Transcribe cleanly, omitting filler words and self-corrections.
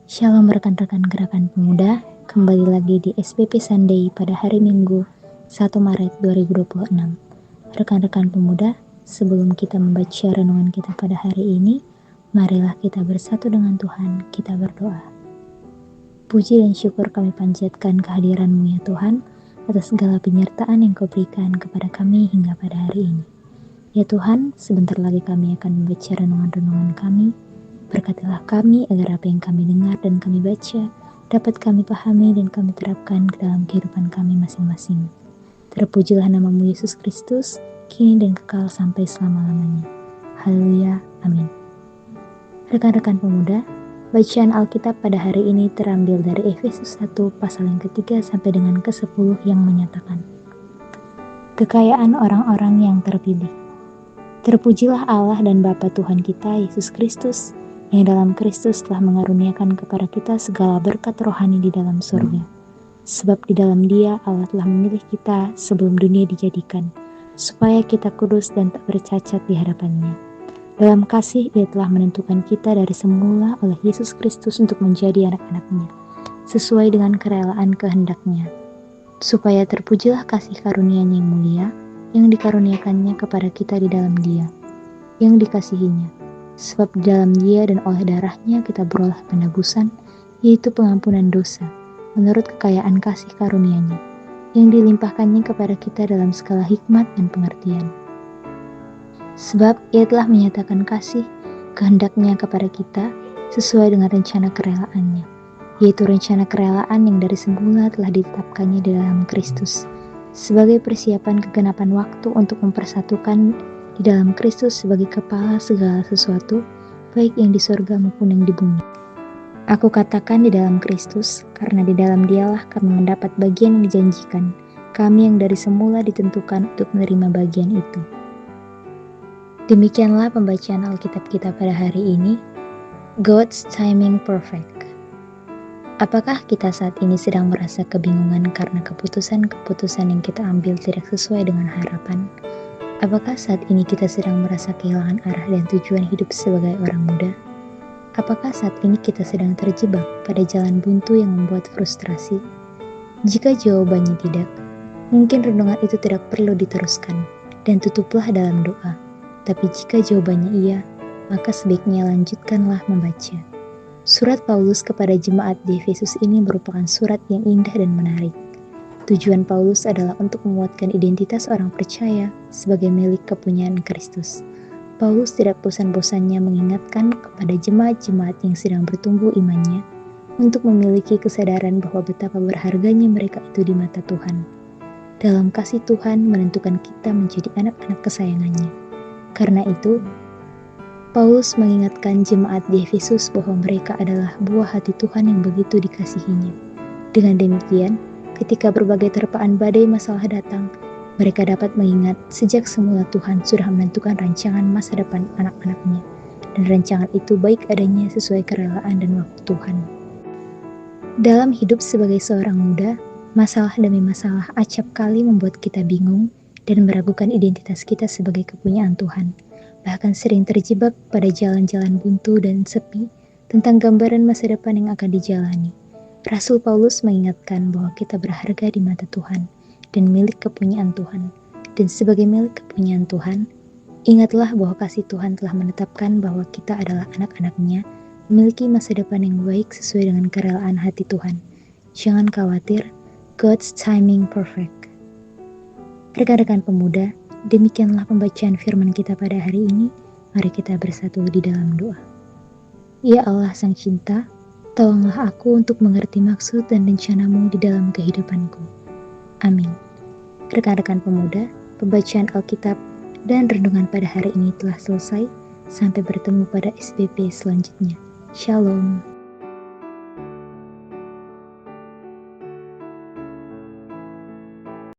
Shalom rekan-rekan Gerakan Pemuda, kembali lagi di SPP Sunday pada hari Minggu 1 Maret 2026. Rekan-rekan pemuda, sebelum kita membaca renungan kita pada hari ini, marilah kita bersatu dengan Tuhan, kita berdoa. Puji dan syukur kami panjatkan kehadiran-Mu ya Tuhan, atas segala penyertaan yang Kau berikan kepada kami hingga pada hari ini. Ya Tuhan, sebentar lagi kami akan membaca renungan-renungan kami. Berkatilah kami agar apa yang kami dengar dan kami baca dapat kami pahami dan kami terapkan ke dalam kehidupan kami masing-masing. Terpujilah nama-Mu Yesus Kristus, kini dan kekal sampai selama-lamanya. Haleluya, amin. Rekan-rekan pemuda, bacaan Alkitab pada hari ini terambil dari Efesus 1 pasal yang ketiga sampai dengan ke-10 yang menyatakan, kekayaan orang-orang yang terpilih. Terpujilah Allah dan Bapa Tuhan kita Yesus Kristus, yang dalam Kristus telah mengaruniakan kepada kita segala berkat rohani di dalam surga. Sebab di dalam Dia Allah telah memilih kita sebelum dunia dijadikan, supaya kita kudus dan tak bercacat di hadapan-Nya. Dalam kasih Ia telah menentukan kita dari semula oleh Yesus Kristus untuk menjadi anak-anak-Nya, sesuai dengan kerelaan kehendak-Nya, supaya terpujilah kasih karunia-Nya yang mulia, yang dikaruniakannya kepada kita di dalam Dia, yang dikasihinya. Sebab di dalam Dia dan oleh darah-Nya kita beroleh penebusan, yaitu pengampunan dosa, menurut kekayaan kasih karunia-Nya, yang dilimpahkannya kepada kita dalam segala hikmat dan pengertian. Sebab Ia telah menyatakan kasih kehendak-Nya kepada kita sesuai dengan rencana kerelaan-Nya, yaitu rencana kerelaan yang dari semula telah ditetapkannya di dalam Kristus, sebagai persiapan kegenapan waktu untuk mempersatukan di dalam Kristus sebagai kepala segala sesuatu, baik yang di surga maupun yang di bumi. Aku katakan di dalam Kristus, karena di dalam Dialah kami mendapat bagian yang dijanjikan, kami yang dari semula ditentukan untuk menerima bagian itu. Demikianlah pembacaan Alkitab kita pada hari ini. God's timing perfect. Apakah kita saat ini sedang merasa kebingungan karena keputusan-keputusan yang kita ambil tidak sesuai dengan harapan? Apakah saat ini kita sedang merasa kehilangan arah dan tujuan hidup sebagai orang muda? Apakah saat ini kita sedang terjebak pada jalan buntu yang membuat frustrasi? Jika jawabannya tidak, mungkin renungan itu tidak perlu diteruskan dan tutuplah dalam doa. Tapi jika jawabannya iya, maka sebaiknya lanjutkanlah membaca. Surat Paulus kepada jemaat di Efesus ini merupakan surat yang indah dan menarik. Tujuan Paulus adalah untuk menguatkan identitas orang percaya sebagai milik kepunyaan Kristus. Paulus tidak bosan-bosannya mengingatkan kepada jemaat-jemaat yang sedang bertumbuh imannya untuk memiliki kesadaran bahwa betapa berharganya mereka itu di mata Tuhan. Dalam kasih Tuhan menentukan kita menjadi anak-anak kesayangannya. Karena itu, Paulus mengingatkan jemaat di Efesus bahwa mereka adalah buah hati Tuhan yang begitu dikasihinya. Dengan demikian, ketika berbagai terpaan badai masalah datang, mereka dapat mengingat sejak semula Tuhan sudah menentukan rancangan masa depan anak-anak-Nya, dan rancangan itu baik adanya sesuai kerelaan dan waktu Tuhan. Dalam hidup sebagai seorang muda, masalah demi masalah acap kali membuat kita bingung dan meragukan identitas kita sebagai kepunyaan Tuhan, bahkan sering terjebak pada jalan-jalan buntu dan sepi tentang gambaran masa depan yang akan dijalani. Rasul Paulus mengingatkan bahwa kita berharga di mata Tuhan dan milik kepunyaan Tuhan. Dan sebagai milik kepunyaan Tuhan, ingatlah bahwa kasih Tuhan telah menetapkan bahwa kita adalah anak-anak-Nya, memiliki masa depan yang baik sesuai dengan kerelaan hati Tuhan. Jangan khawatir, God's timing perfect. Rekan-rekan pemuda, demikianlah pembacaan firman kita pada hari ini. Mari kita bersatu di dalam doa. Ya Allah Sang Cinta, tolonglah aku untuk mengerti maksud dan rencana-Mu di dalam kehidupanku. Amin. Rekan-rekan pemuda, pembacaan Alkitab dan renungan pada hari ini telah selesai. Sampai bertemu pada SPP selanjutnya. Shalom.